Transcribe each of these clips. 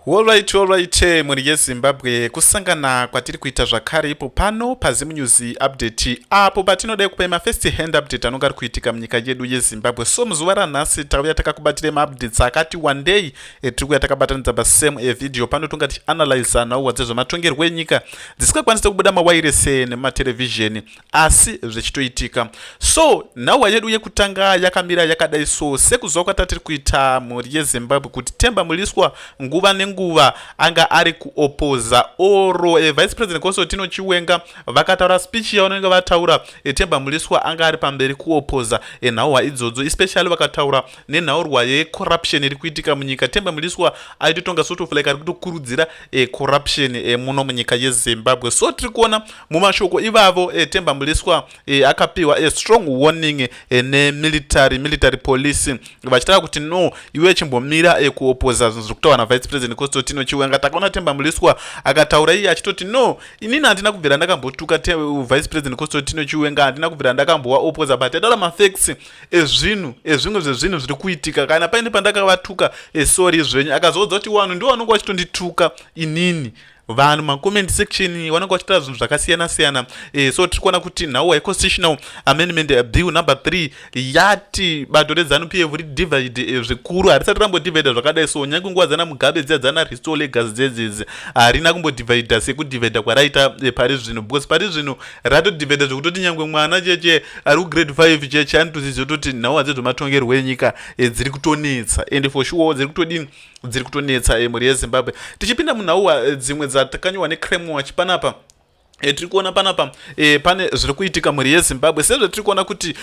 Alright, muri yeZimbabwe kusangana kwatiri kuita zvakare ipo pano paZim News update apo patinodai kupa mafirst hand update anonga ari kuitika munyika yedu yeZimbabwe. So muzuva ranhasi tauya takakubatire maupdates akati one day tiri kuya takabatanidza pasame video pano tonga tichianalyza nhauwa dzezvematongerwo enyika dzisingakwanisi kubuda mawirese nematelevision asi zvichitoitika. So nhauwa yedu yekutanga yakamira yakadai so sekuzuva kwatatiri kuita muri yeZimbabwe kuti Temba Mliswa nguva nenguva anga ari kuopoza oro vice president Chobvira Chiwenga vakataura speech yavanenge vataura Temba Mliswa anga ari pamberi kuopoza nhauwa idzodzo, especially vakataura nenhaurwa yecorruption iri kuitika munyika. Temba Mliswa aitotonga sort of like ari kutokurudzira corruption muno munyika yeZimbabwe. So tiri kuona mumashoko ivavo Temba Mliswa akapiwa a strong warning military police vachitaura kuti no iwe chimbomira kuopoza zviri kutaurwa navice president Chobvira Chiwenga. Takaona Temba Mliswa akataura iye achitoti no inini handina kubvira ndakambotuka vice president Chobvira Chiwenga, handina kubvira ndakambowa opoza, but ataura mafacts ezvinhu zvimwe zvezvinhu zviri kuitika kana paine pandakavatuka sorry zvenyu. Akazodza kuti vanhu ndiwo vanonga vachitondituka inini vanhu macomment section vanonga vachitaura zvinhu zvakasiyana-siyana. So tiri kuona kuti nhauwa yeconstitutional amendment bill number 3 yati bato reZANU-PF ridivide zvikuru. Harisati rambodivida zvakadai so nyange nguva dzana Mugabe dziya dzana restore legacy dzedzidzi harina kumbodivida sekudivida kwaraita pari zvino, because pari zvino ratodivida zvekutoti nyange mwana cheche ari kugrade 5 cheche anitoziziva kuti nhauwa dzezvematongerwo enyika dziri kutonetsa, and for sure dziri kutonetsa muri yeZimbabwe. Tichipinda munhauwa dzimwe dzatakanyorwa neCrime Watch panapa tiri kuona panapa pane zviri kuitika muri yeZimbabwe. Sezvo tiri kuona kuti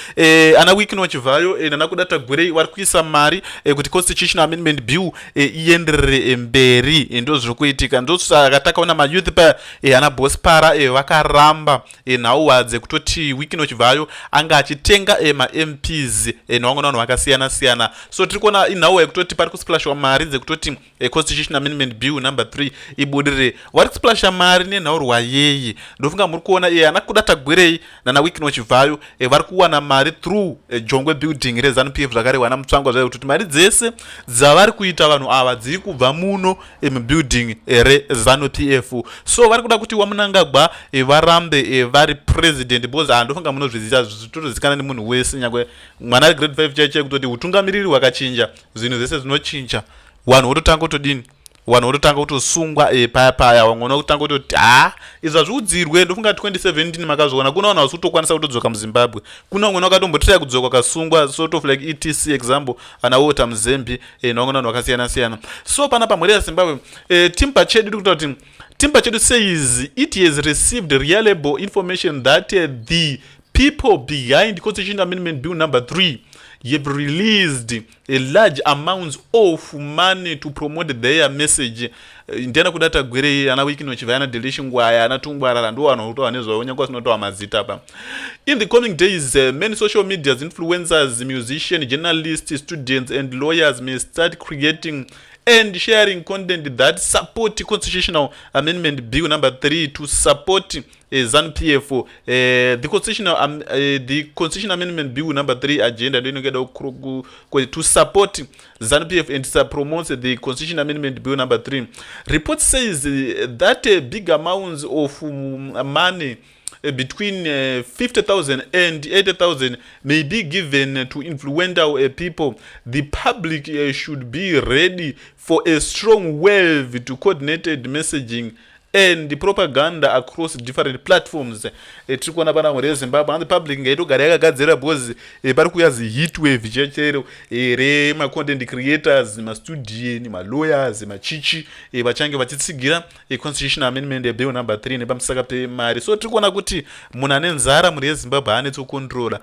ana wikino chivhayo nana kudata gwerei vari kuisa mari kuti constitutional amendment bill ienderere mberi, ndo zviri kuitika. Ndosaka takaona mayouth pa ana boss para vakaramba nhauwa dzekutoti wikino chivhayo anga achitenga maMPs navamwe vanhu vakasiyana-siyana. So tiri kuona inhauwa yekutoti pari kusplashwa mari dzekutoti constitutional amendment bill number 3 ibudirire. Vari kusplasha mari nenhaurwa yeyi ndofunga muri kuona ana kudata gwerei nana wikino chivhayo vari kuwana mari through jongwe building reZANU-PF zvakarehwa namutsvangwa zvayo kuti mari dzese dzavari kuita vanhu ava dziri kubva muno mubuilding reZANU-PF. So vari kuda kuti wamunangagwa varambe vari president, because handofunga munozviziva zvitotozikanwa nemunhu wese, nyangwe mwana ari grade 5 chaiche kutoti utungamiriri hwakachinja, zvinhu zvese zvinochinja, vanhu vototanga kutodini, vanhu vototanga kutosungwa paya vamwe vanotanga kutoti izvi hazviudzirwe. Ndofunga 2017 makazviona kuna vanhu vasitokwanisa kutodzoka muZimbabwe, kuna vamwe vakatombotiraya kudzoka kasungwa sort of like etc example ana Wota Muzembe navamwe vanhu vakasiyana-siyana. So panapa muri yeZimbabwe Timba Chedu iri kutaura kuti Timba Chedu says it has received reliable information that the people behind Constitutional Amendment Bill number 3 have released a large amounts of money to promote their message. Ndiana kudata gwere ana wikino chivayana delishi ngwaya ana tungwarara ndo vanhu vanotaura nezvavo nyangwe zvinotaura mazita pa. In the coming days many social media influencers, musicians, journalists, students and lawyers may start creating and sharing content that support Constitutional Amendment Bill number 3 to support ZANU-PF. The Constitutional Amendment Bill number 3 agenda to support ZANU-PF and to promote the Constitutional Amendment Bill number 3. Report says that big amounts of money between 50,000 and 80,000 may be given to influential people. The public should be ready for a strong wave to coordinated messaging and the propaganda across different platforms. Tiri kuona pana muri yeZimbabwe and the public ngaitogara yakagadzira because pari kuuya heat wave chechero rema-content creators, ma-student, ma-lawyers, machichi vachange vachitsigira Constitutional Amendment Bill number 3 nepamusaka pemari. So tiri kuona kuti munhu ane nzara muri yeZimbabwe haanetsi kukontrola.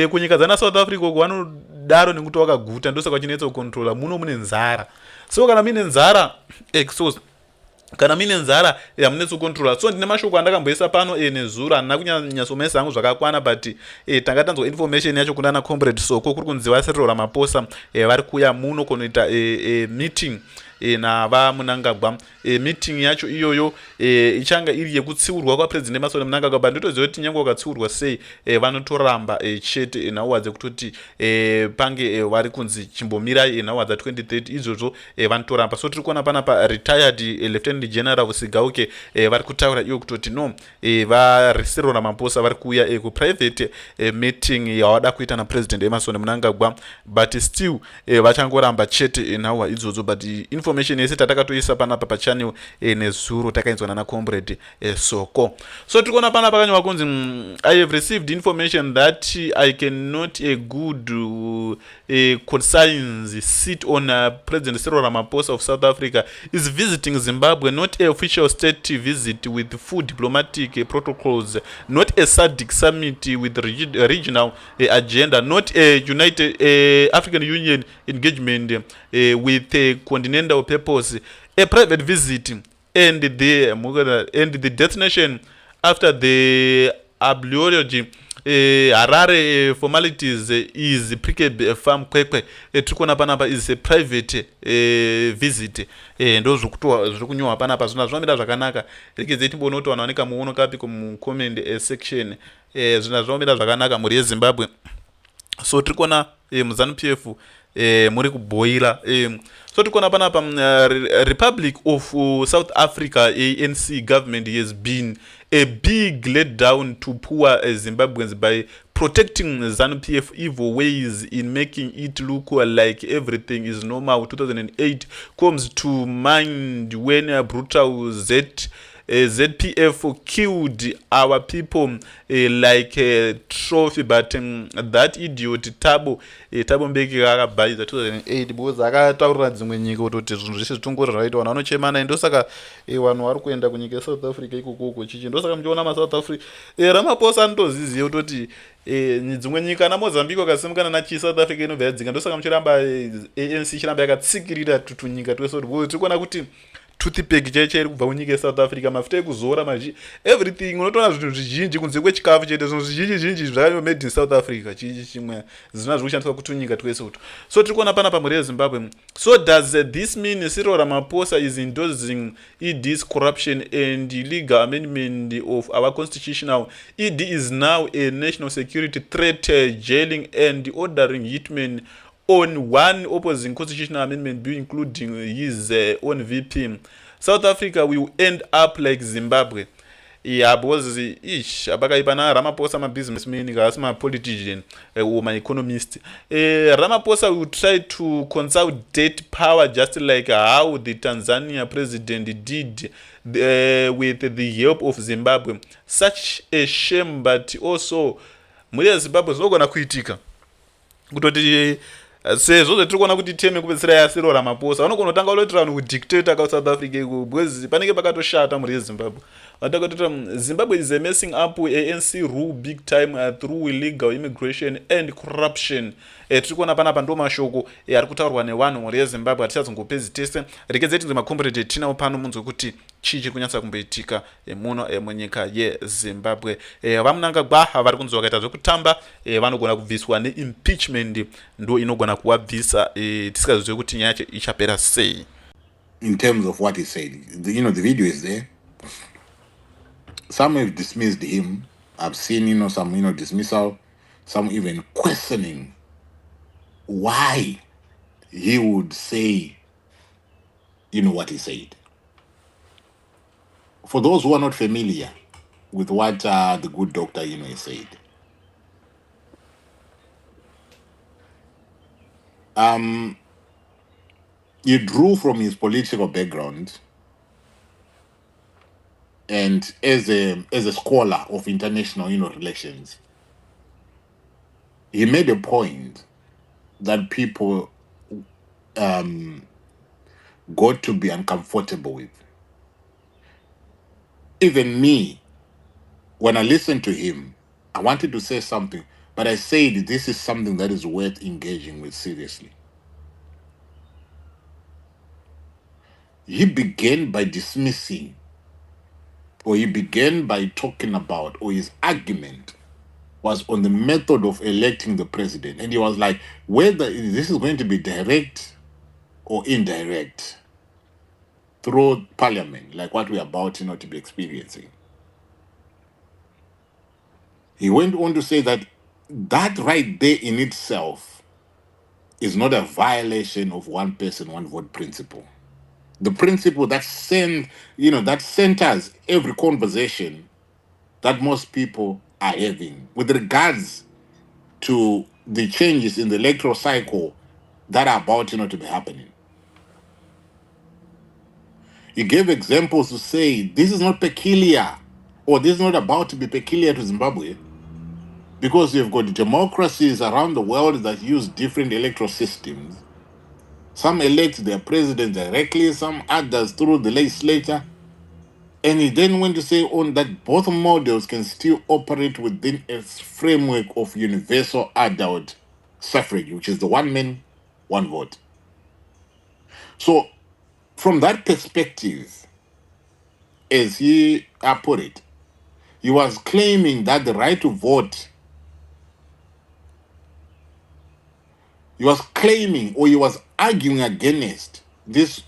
Kunyika dzana South Africa uko vanodaro nekuti vakaguta ndosaka vachinetsa kukontrola, muno mune nzara. So kana mine nzara Expose kana mine nzara yamunetso control. So ndine mashoko andakamboisa pano nezuro handina kunyanyasomesa hangu zvakakwana, but tanga tanzwa information yacho kuna na comrade Soko kuri kunzi Cyril Ramaphosa vari kuya muno kunoita meeting nava Mnangagwa. Meeting yacho iyoyo ichanga iri yekutsiurwa kwapresident Emmerson Mnangagwa, but ndotoziva kuti nyange wakatsiurwa sei vanotoramba chete nhauwa dzekutoti pange vari kunzi chimbomirai nhauwa dza2030 izvozvo vanotoramba. So tiri kuona panapa retired lieutenant general Sigauke vari kutaura iyo kutoti no vaCyril Ramaphosa vari kuuya kuprivate meeting yavada kuita napresident Emmerson Mnangagwa, but still vachangoramba chete nhauwa idzodzo. But information yese tatakatoisa panapa pachannel nezuro takainzwa nana comrade Soko. So tiri kuona panapa kanyorwa kunzi I have received information that I cannot a good consigns sit on President Cyril Ramaphosa of South Africa is visiting Zimbabwe, not an official state visit with full diplomatic protocols, not a SADC summit with regional agenda, not a United African Union engagement with a continental purpose, a private visit, and the destination after the archaeology Harare formalities is Prike Farm Kwekwe Trikona Panapa is a private visit ndo zviri kunyorwa panapa. Zvona zvinomira zvakanaka. Rekedzei timboona wanaoneka muono kapi comment section. Zvona zvinomira zvakanaka muri yeZimbabwe. So tiri kuona muZANU-PF muri kubhoira. So tiri kuona panapa Republic of South Africa ANC government has been a big letdown to poor Zimbabweans by protecting ZANU-PF evil ways in making it look like everything is normal. 2008 comes to mind when a brutal ZPF killed our people like a trophy, but that idiot Thabo Mbeki akabhaidza 2008 because akataurira dzimwe nyika kutoti zvinhu zvese zvitongori zvaitwa vanhu vanochemana. Ndosaka vanhu vari kuenda kunyika yeSouth Africa ikokoko chichi. Ndosaka muchiona maSouth Africa Ramaphosa anotoziziva kutoti dzimwe nyika naMozambique wakasimukana nachiSouth Africa inobva yadzinga. Ndosaka muchiramba ANC ichiramba yakatsikirira tunyika twese kuti tiri kuona kuti toothpick chaicho iri kubva kunyika yeSouth Africa, mafuta ekuzora everything. Unotoona zvinhu zvizhinji kunze kwechikafu chete, zvinhu zvizhinji zvakanywa made in South Africa chichi chimwe zvina zviri kushandiswa kutunyika twese utu. So tiri kuona panapa muri yeZimbabwe. So does this mean Cyril Ramaphosa is endorsing ED's corruption and illegal amendment of our constitutional? ED is now a national security threat, jailing and ordering hitmen on one opposing constitutional amendment bill, including his own VP. South Africa will end up like Zimbabwe. Because apakaipana Ramaphosa ma-businessman kasi ma-politician or ma-economist. Ramaphosa will try to consolidate power just like how the Tanzania president did with the help of Zimbabwe. Such a shame, but also muri yeZimbabwe zvinogona kuitika kutoti sezvo zvetiri kuona kuti teme kupedzisira yaCyril Ramaphosa vanogona kutanga kuloitira vanhu kudictata kaSouth Africa iko because panenge pakatoshata muri yeZimbabwe. Vanotanga Zimbabwe is messing up ANC rule big time through illegal immigration and corruption. Tiri kuona panapa ndo mashoko ari kutaurwa nevanhu muri yeZimbabwe. Hatichazongopedzi tese. Rekedzei tinzwe makomrade tinawo pano munzwe kuti chii chiri kunyatsa kumboitika muno munyika yeZimbabwe. VaMnangagwa vari kunzi vakaita zvekutamba vanogona kubviswa neimpeachment, ndo inogona kuvabvisa tisingazive kuti nyaya yacho ichapera sei. In terms of what he said, the video is there. Some have dismissed him. I've seen, some, dismissal, some even questioning why he would say, what he said. For those who are not familiar with what the good doctor, he said, he drew from his political background and as a scholar of international relations, he made a point that people got to be uncomfortable with. Even me, when I listened to him, I wanted to say something, but I said this is something that is worth engaging with seriously. He began by dismissing, or he began by talking about, or his argument was on the method of electing the president. And he was like, whether this is going to be direct or indirect, through parliament, like what we're about, to be experiencing. He went on to say that right there in itself is not a violation of one person, one vote principle. The principle that that centers every conversation that most people are having with regards to the changes in the electoral cycle that are about to be happening. He gave examples to say this is not peculiar, or this is not about to be peculiar to Zimbabwe, because you've got democracies around the world that use different electoral systems. Some elect their president directly, some others through the legislature. And he then went to say on that both models can still operate within a framework of universal adult suffrage, which is the one man, one vote. So, from that perspective, as he put it, he was claiming that the right to vote, he was claiming, or he was arguing against this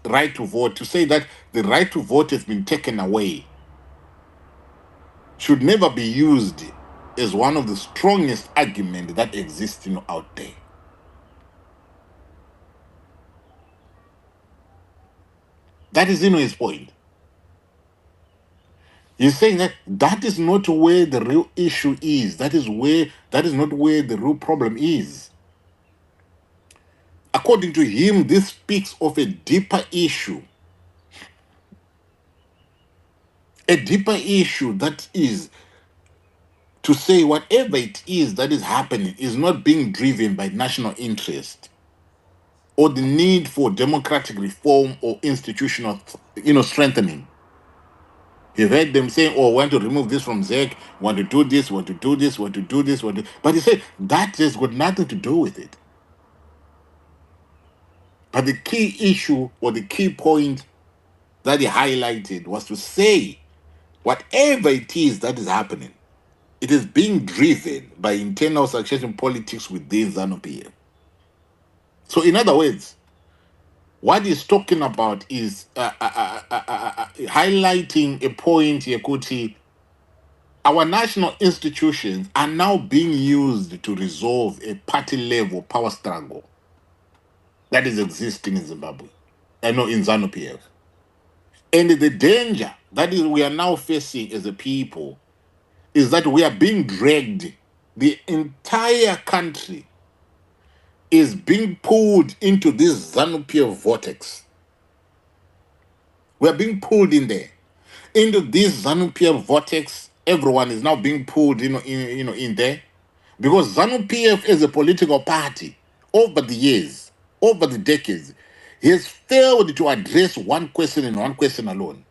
right to vote, to say that the right to vote has been taken away, should never be used as one of the strongest arguments that exists out there. That is his point. He's saying that is not where the real issue is. That is not where the real problem is. According to him, this speaks of a deeper issue. A deeper issue that is to say whatever it is that is happening is not being driven by national interest or the need for democratic reform or institutional strengthening. You've heard them saying, oh, want to remove this from ZEC, want to do this, want to do this, want to do this, but he said that has got nothing to do with it. But the key issue or the key point that he highlighted was to say whatever it is that is happening, it is being driven by internal succession politics within ZANU-PF. So in other words, what he's talking about is highlighting a point, Yekuti. Our national institutions are now being used to resolve a party-level power struggle that is existing in Zimbabwe. In ZANU-PF. And the danger that we are now facing as a people is that we are being dragged. The entire country is being pulled into this ZANU-PF vortex. We are being pulled in there. Into this ZANU-PF vortex, everyone is now being pulled in there. Because ZANU-PF as a political party, over the years, over the decades, has failed to address one question and one question alone.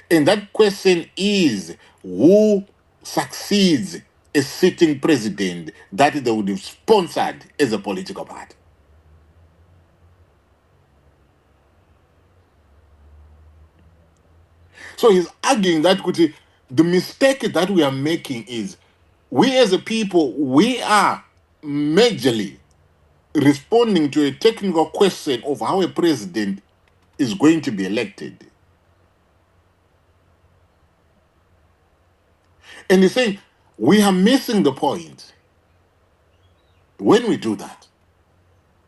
And that question is, who succeeds a sitting president that they would have sponsored as a political party? So he's arguing that the mistake that we are making is, we as a people, we are majorly responding to a technical question of how a president is going to be elected. And he's saying, we are missing the point. When we do that,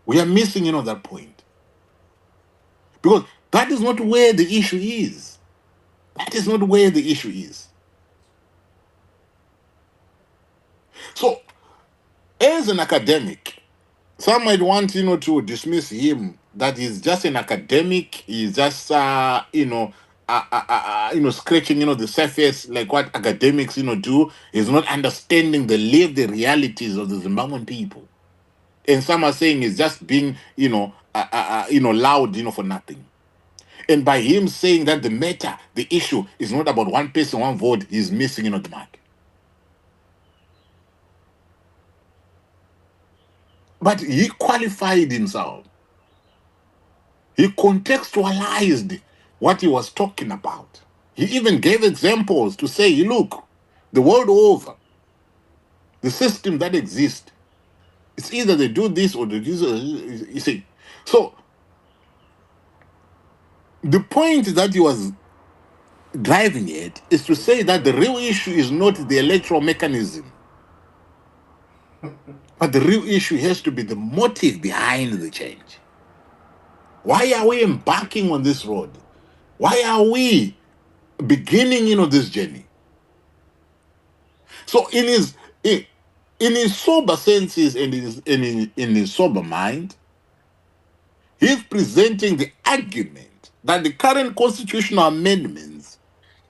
we are missing, that point. Because that is not where the issue is. That is not where the issue is. So, as an academic, some might want, to dismiss him that he's just an academic. He's just, scratching, the surface, like what academics, do. He's not understanding the lived realities of the Zimbabwean people. And some are saying he's just being, loud, for nothing. And by him saying that the issue is not about one person, one vote, he's missing, the mark. But he qualified himself. He contextualized what he was talking about. He even gave examples to say, look, the world over, the system that exists, it's either they do this or they do this. You see. So, The point that he was driving at is to say that the real issue is not the electoral mechanism, but the real issue has to be the motive behind the change. Why are we embarking on this road? Why are we beginning, this journey? So in his sober senses and in his sober mind, he's presenting the argument that the current constitutional amendments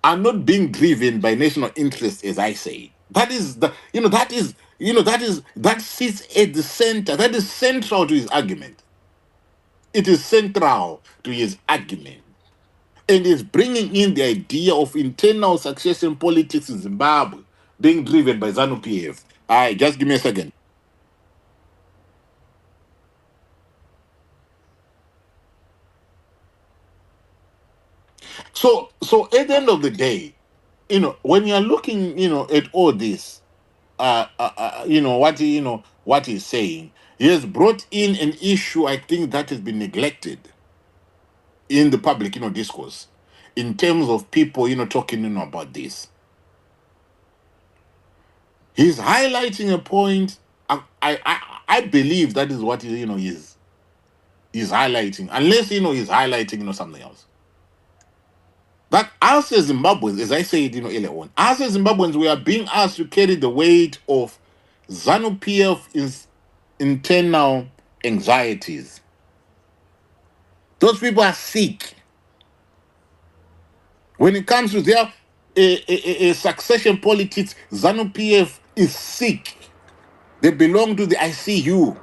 are not being driven by national interest, as I say. That is that sits at the center. That is central to his argument. It is central to his argument. And is bringing in the idea of internal succession politics in Zimbabwe being driven by ZANU PF. Just give me a second. So at the end of the day, when you're looking, at all this, what he's saying, he has brought in an issue I think that has been neglected in the public, discourse, in terms of people, talking, about this. He's highlighting a point. I believe that is what he's highlighting, unless he's highlighting something else. That us as Zimbabweans, as I said earlier on, us as Zimbabweans, we are being asked to carry the weight of ZANU PF's internal anxieties. Those people are sick. When it comes to their succession politics, ZANU PF is sick. They belong to the ICU.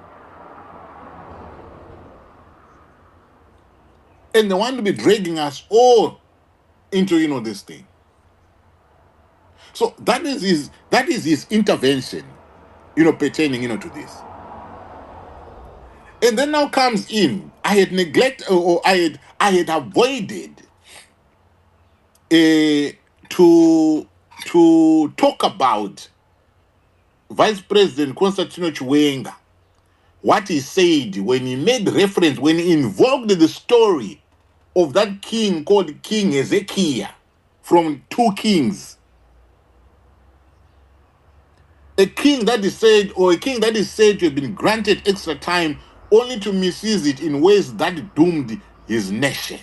And they want to be dragging us all into this thing. So that is his intervention, pertaining to this. And then now comes in, I had neglected, or I had avoided to talk about Vice President Constantino Chiwenga, what he said when he made reference, when he invoked the story of that king called King Hezekiah from 2 Kings. A king that is said to have been granted extra time only to misuse it in ways that doomed his nation.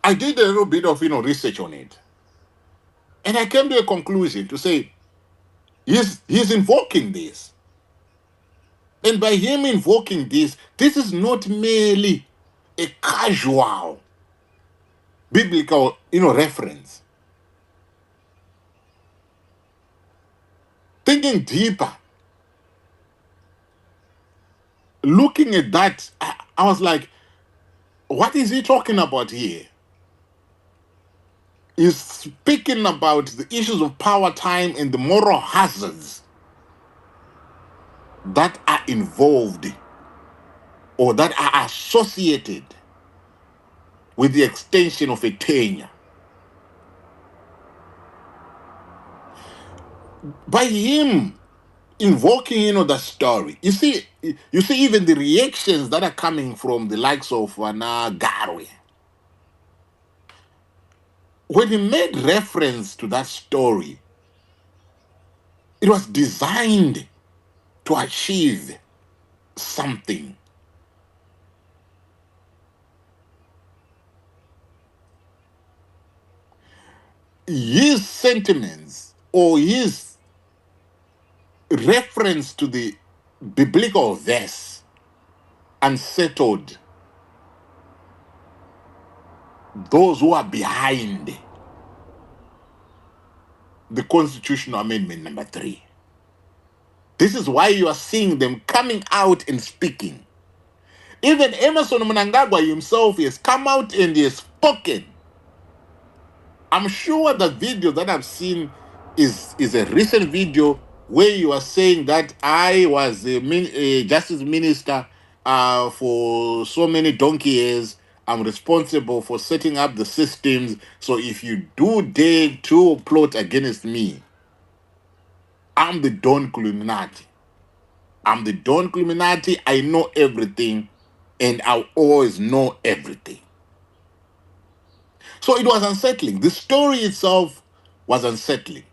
I did a little bit of research on it, and I came to a conclusion to say he's invoking this. And by him invoking this is not merely a casual biblical reference. Thinking deeper, looking at that, I was like, what is he talking about here? He's speaking about the issues of power, time, and the moral hazards that are involved or that are associated with the extension of a tenure. By him invoking, the story, you see even the reactions that are coming from the likes of Garwe. When he made reference to that story, it was designed to achieve something. His sentiments or his reference to the biblical verse unsettled those who are behind the constitutional amendment number 3. This is why you are seeing them coming out and speaking. Even Emerson Mnangagwa himself has come out and he has spoken. I'm sure the video that I've seen is a recent video where you are saying that I was a justice minister for so many donkey years. I'm responsible for setting up the systems. So if you do dare to plot against me, I'm the Don Kulunati. I'm the Don Illuminati. I know everything, and I'll always know everything. So it was unsettling. The story itself was unsettling.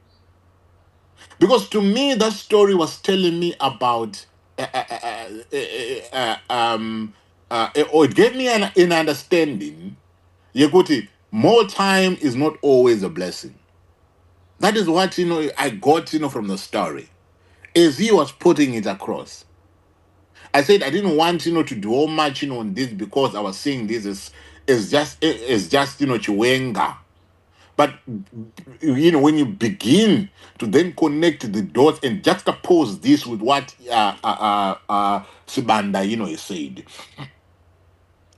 Because to me, that story was telling me about, or it gave me an understanding. Yekuti, more time is not always a blessing. That is what, I got, from the story. As he was putting it across. I said I didn't want, to dwell much, on this because I was seeing this as just Chiwenga. But when you begin to then connect the dots and juxtapose this with what Sibanda, he said,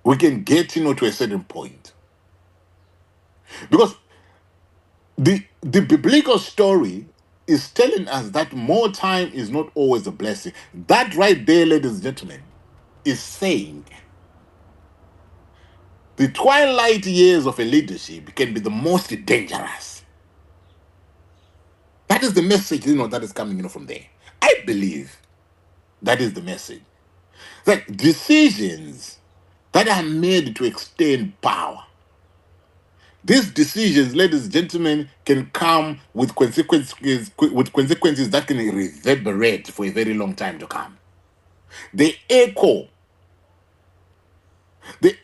we can get, to a certain point. Because the biblical story is telling us that more time is not always a blessing. That right there, ladies and gentlemen, is saying the twilight years of a leadership can be the most dangerous. That is the message, that is coming, from there. I believe that is the message. That decisions that are made to extend power, these decisions, ladies and gentlemen, can come with consequences that can reverberate for a very long time to come. They echo, they're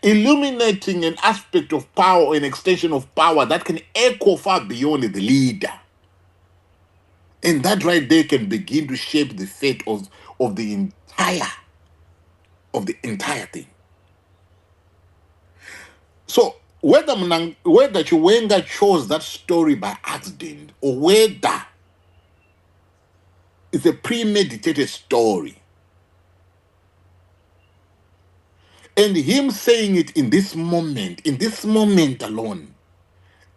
illuminating an aspect of power, an extension of power that can echo far beyond the leader. And that right there can begin to shape the fate of the entire thing. So whether Chiwenga chose that story by accident or whether it's a premeditated story, and him saying it in this moment alone,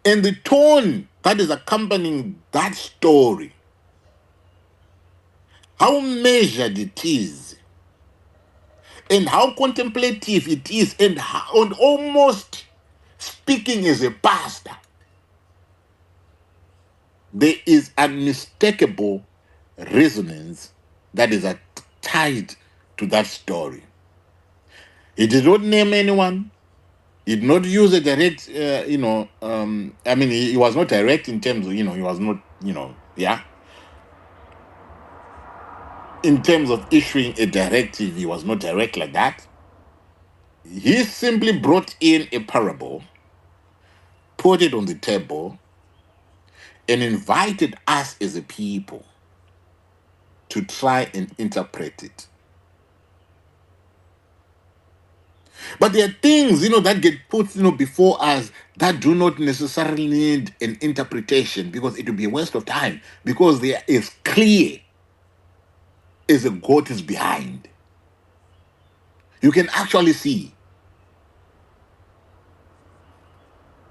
and the tone that is accompanying that story, how measured it is, and how contemplative it is, and almost speaking as a pastor, there is unmistakable resonance that is tied to that story. He did not name anyone. He did not use a direct, he was not direct in terms of, he was not, in terms of issuing a directive, he was not direct like that. He simply brought in a parable, put it on the table, and invited us as a people to try and interpret it. But there are things, that get put, before us that do not necessarily need an interpretation, because it will be a waste of time, because they are as clear as a goat is behind. You can actually see.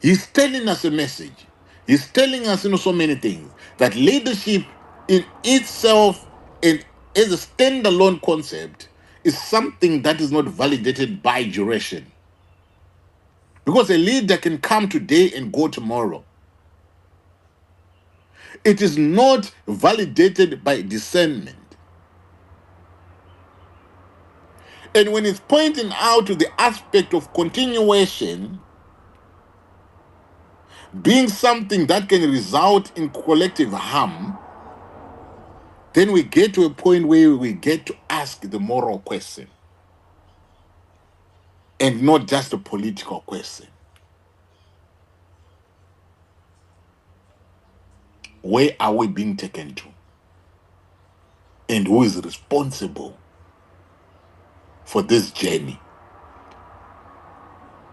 He's telling us a message. He's telling us, so many things. That leadership in itself, and as a standalone concept, is something that is not validated by duration. Because a leader can come today and go tomorrow. It is not validated by discernment. And when it's pointing out to the aspect of continuation being something that can result in collective harm, then we get to a point where we get to ask the moral question and not just a political question. Where are we being taken to? And who is responsible for this journey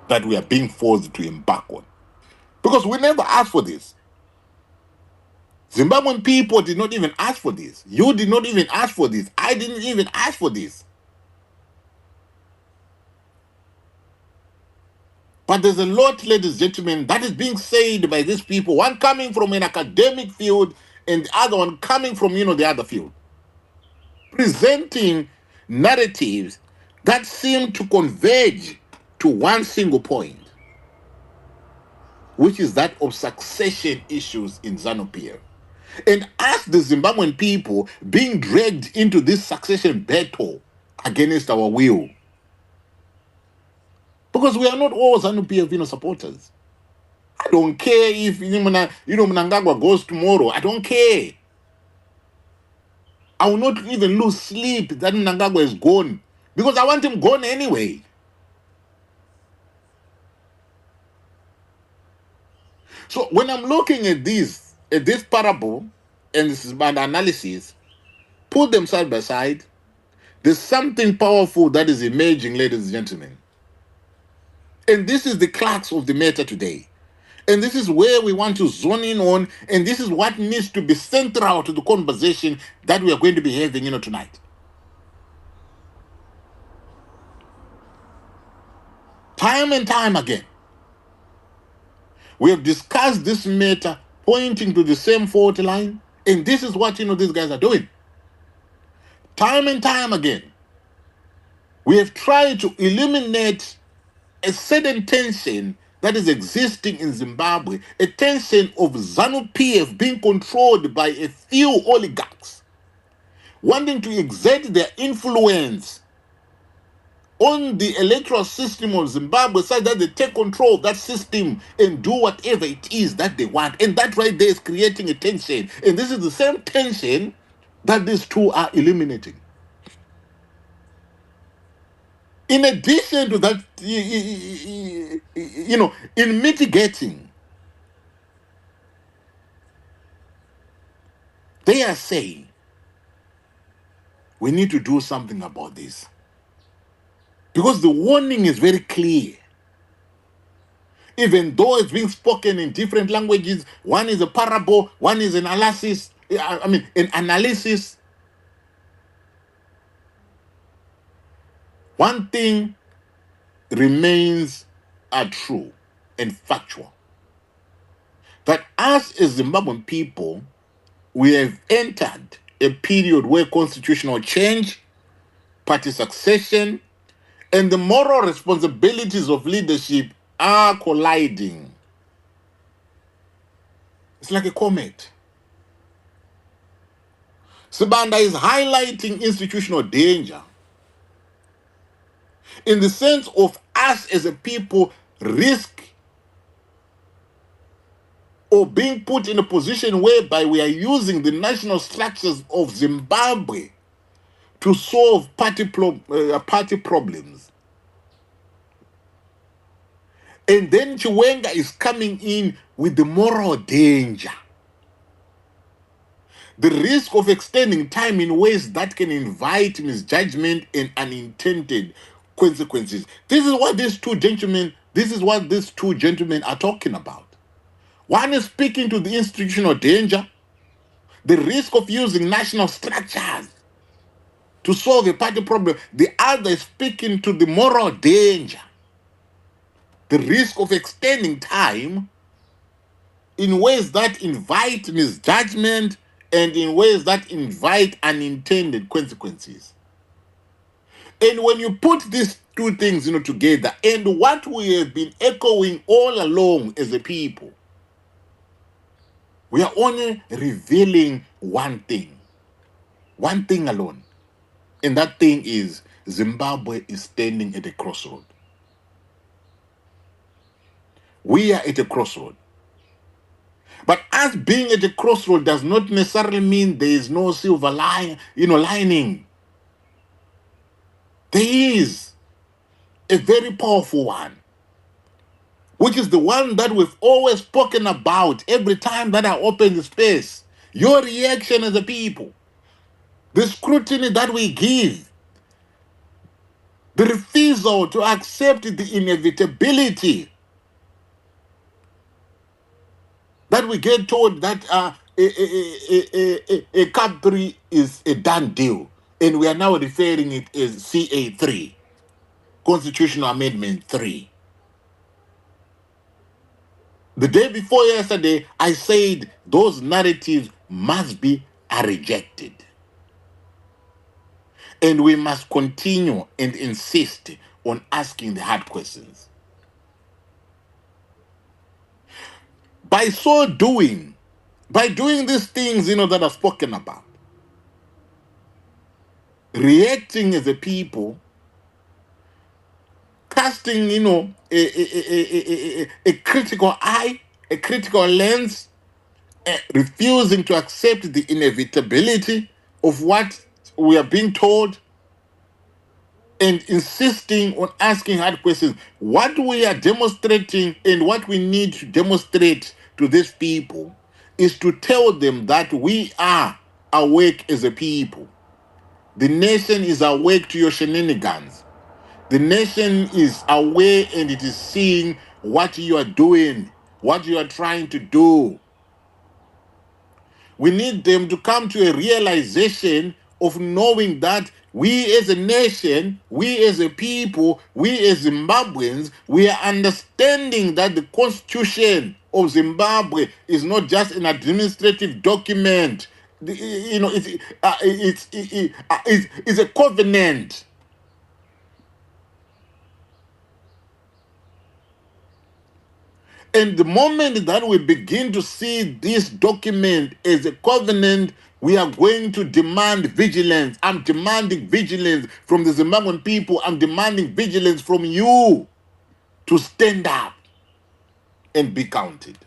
that we are being forced to embark on? Because we never asked for this. Zimbabwean people did not even ask for this. You did not even ask for this. I didn't even ask for this. But there's a lot, ladies and gentlemen, that is being said by these people. One coming from an academic field and the other one coming from, the other field. Presenting narratives that seem to converge to one single point, which is that of succession issues in ZANU-PF. And us, the Zimbabwean people, being dragged into this succession battle against our will. Because we are not all ZANU-PF supporters. I don't care if Mnangagwa goes tomorrow. I don't care. I will not even lose sleep that Mnangagwa is gone. Because I want him gone anyway. So when I'm looking at this parable and this is my analysis, put them side by side, there's something powerful that is emerging, ladies and gentlemen. And this is the crux of the matter today. And this is where we want to zone in on, and this is what needs to be central to the conversation that we are going to be having, tonight. Time and time again, we have discussed this matter pointing to the same fault line, and this is what, these guys are doing. Time and time again, we have tried to eliminate a certain tension that is existing in Zimbabwe, a tension of ZANU-PF being controlled by a few oligarchs, wanting to exert their influence on the electoral system of Zimbabwe such that they take control of that system and do whatever it is that they want. And that right there is creating a tension. And this is the same tension that these two are eliminating. In addition to that, in mitigating, they are saying, we need to do something about this. Because the warning is very clear. Even though it's being spoken in different languages, one is a parable, one is an analysis, an analysis. One thing remains true and factual. That us as Zimbabwean people, we have entered a period where constitutional change, party succession, and the moral responsibilities of leadership are colliding. It's like a comet. Sibanda is highlighting institutional danger in the sense of us as a people risk or being put in a position whereby we are using the national structures of Zimbabwe to solve party problems. And then Chiwenga is coming in with the moral danger. The risk of extending time in ways that can invite misjudgment and unintended consequences. This is what these two gentlemen are talking about. One is speaking to the institutional danger, the risk of using national structures to solve a party problem. The other is speaking to the moral danger, the risk of extending time in ways that invite misjudgment and in ways that invite unintended consequences. And when you put these two things together, and what we have been echoing all along as a people, we are only revealing one thing alone. And that thing is Zimbabwe is standing at a crossroad. We are at a crossroad. But us being at a crossroad does not necessarily mean there is no silver lining. There is a very powerful one, which is the one that we've always spoken about every time that I open the space. Your reaction as a people, the scrutiny that we give, the refusal to accept the inevitability that we get told that a country is a done deal. And we are now referring it as CA3, Constitutional Amendment 3. The day before yesterday, I said those narratives must be rejected. And we must continue and insist on asking the hard questions. By so doing, By doing these things, that are spoken about, reacting as a people, casting, a critical eye, a critical lens, refusing to accept the inevitability of what we are being told, and insisting on asking hard questions. What we are demonstrating and what we need to demonstrate to these people is to tell them that we are awake as a people. The nation is awake to your shenanigans. The nation is aware and it is seeing what you are doing, what you are trying to do. We need them to come to a realization of knowing that we as a nation, we as a people, we as Zimbabweans, we are understanding that the Constitution of Zimbabwe is not just an administrative document. It's a covenant. And the moment that we begin to see this document as a covenant, we are going to demand vigilance. I'm demanding vigilance from the Zimbabwean people. I'm demanding vigilance from you to stand up and be counted.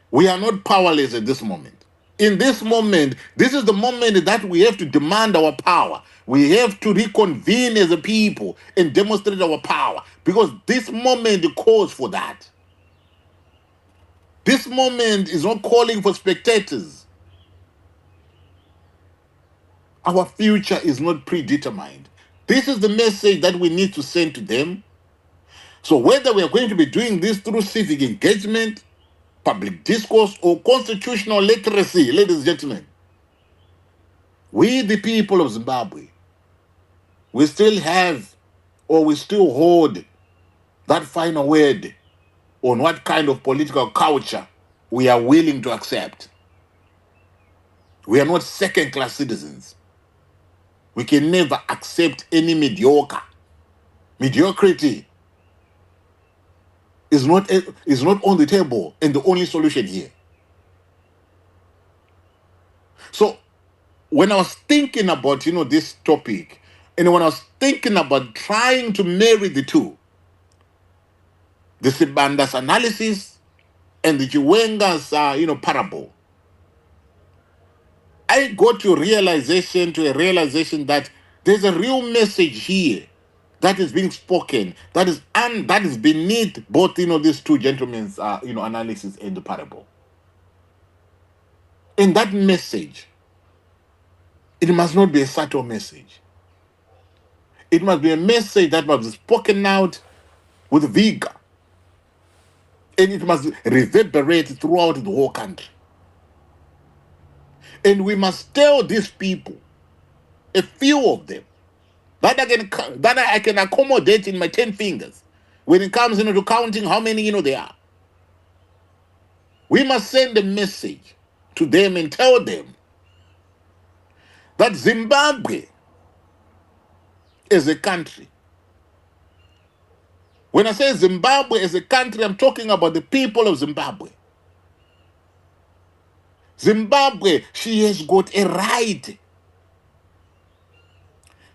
We are not powerless at this moment. In this moment, this is the moment that we have to demand our power. We have to reconvene as a people and demonstrate our power, because this moment calls for that. This moment is not calling for spectators. Our future is not predetermined. This is the message that we need to send to them. So whether we are going to be doing this through civic engagement, public discourse, or constitutional literacy, ladies and gentlemen, we, the people of Zimbabwe, we still have, or we still hold, that final word on what kind of political culture we are willing to accept. We are not second-class citizens. We can never accept any mediocre. Mediocrity is not on the table and the only solution here. So when I was thinking about, this topic, and when I was thinking about trying to marry the two, the Sibanda's analysis and the Chiwenga's, parable, I got to a realization that there's a real message here that is being spoken, that is beneath both, these two gentlemen's, analysis and the parable. And that message, it must not be a subtle message. It must be a message that must be spoken out with vigor. And it must reverberate throughout the whole country. And we must tell these people, a few of them, that I can accommodate in my 10 fingers when it comes to counting how many they are. We must send a message to them and tell them that Zimbabwe is a country. When I say Zimbabwe as a country, I'm talking about the people of Zimbabwe. Zimbabwe, she has got a right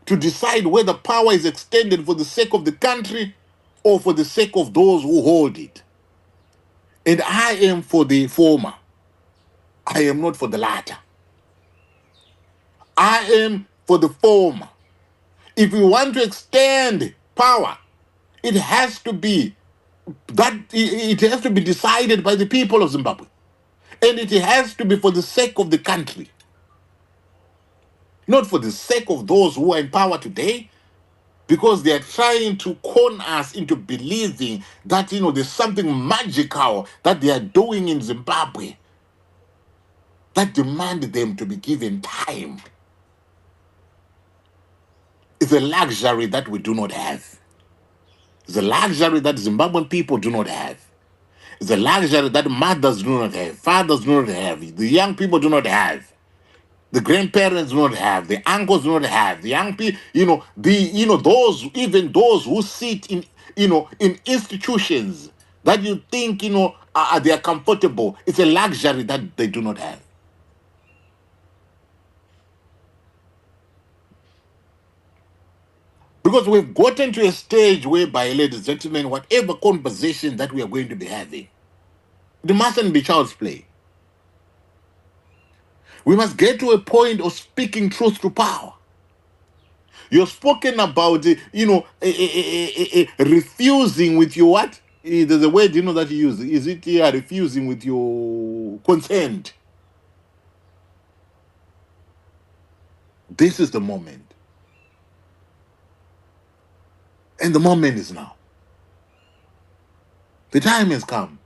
to decide whether power is extended for the sake of the country or for the sake of those who hold it. And I am for the former. I am not for the latter. I am for the former. If we want to extend power, it has to be decided by the people of Zimbabwe. And it has to be for the sake of the country. Not for the sake of those who are in power today, because they are trying to con us into believing that, there's something magical that they are doing in Zimbabwe that demand them to be given time. It's a luxury that we do not have. It's a luxury that Zimbabwean people do not have. It's a luxury that mothers do not have, fathers do not have, the young people do not have. The grandparents do not have, the uncles do not have, the young people, those who sit in institutions that you think, they are comfortable. It's a luxury that they do not have. Because we've gotten to a stage whereby, ladies and gentlemen, whatever conversation that we are going to be having, it mustn't be child's play. We must get to a point of speaking truth to power. You're spoken about, refusing with your what? There's a word, that you use. Is it refusing with your consent? This is the moment. And the moment is now. The time has come.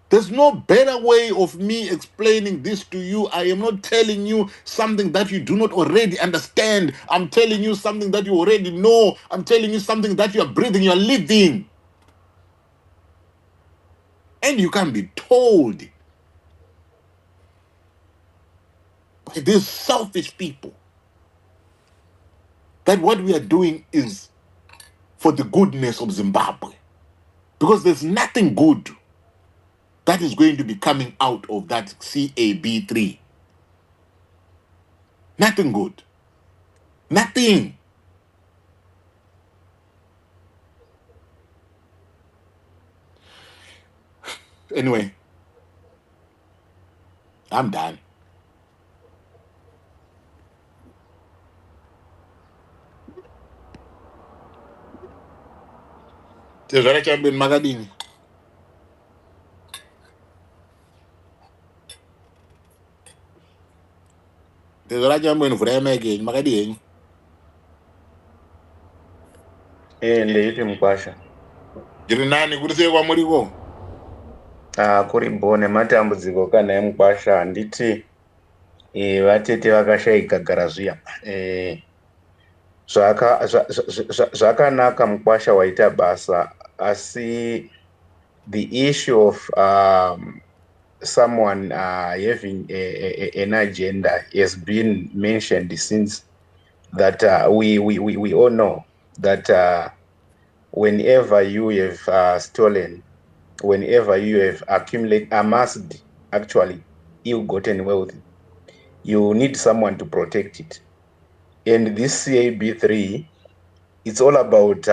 There's no better way of me explaining this to you. I am not telling you something that you do not already understand. I'm telling you something that you already know. I'm telling you something that you are breathing, you are living. And you can be told by these selfish people that what we are doing is for the goodness of Zimbabwe. Because there's nothing good that is going to be coming out of that CAB3. Nothing good. Nothing. Anyway, I'm done. Tezvara chambeni makadini. Tezvara chambeni mvura yamaikeyi makadini. Ndeiti mukwasha. Ndiri nani kuri sei kwamuriko? Kuri bone matambudziko kana emukwasha handiti vatete vakashayika gara zviya. Zvakanaka mukwasha waita basa, asi the issue of someone having an agenda has been mentioned since that we all know that whenever you have stolen, whenever you have amassed actually ill-gotten wealth, you need someone to protect it. And this CAB3, it's all about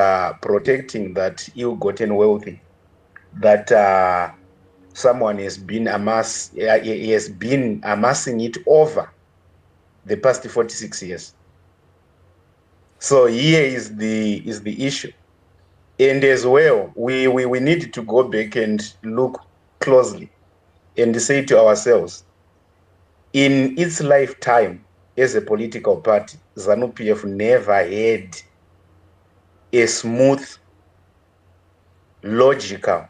protecting that ill-gotten wealth that someone has been amassing it over the past 46 years. So here is the issue. And as well, we need to go back and look closely and say to ourselves, in its lifetime as a political party, ZANU-PF never had a smooth, logical,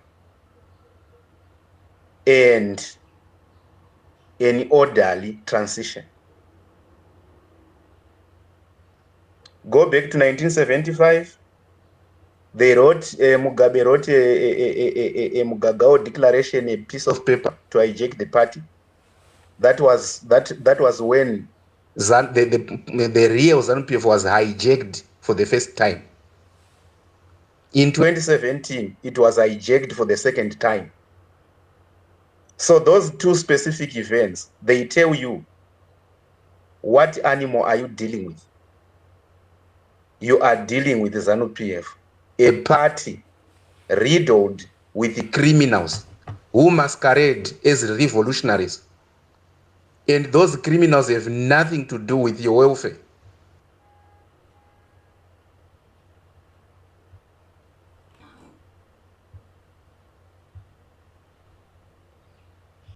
and an orderly transition. Go back to 1975. They wrote, Mugabe wrote a Mugagao declaration, a piece of paper to hijack the party. That was when the real ZANU-PF was hijacked for the first time. In 2017, it was hijacked for the second time. So those two specific events, they tell you what animal are you dealing with. You are dealing with the ZANU-PF, a party riddled with criminals who masquerade as revolutionaries. And those criminals have nothing to do with your welfare.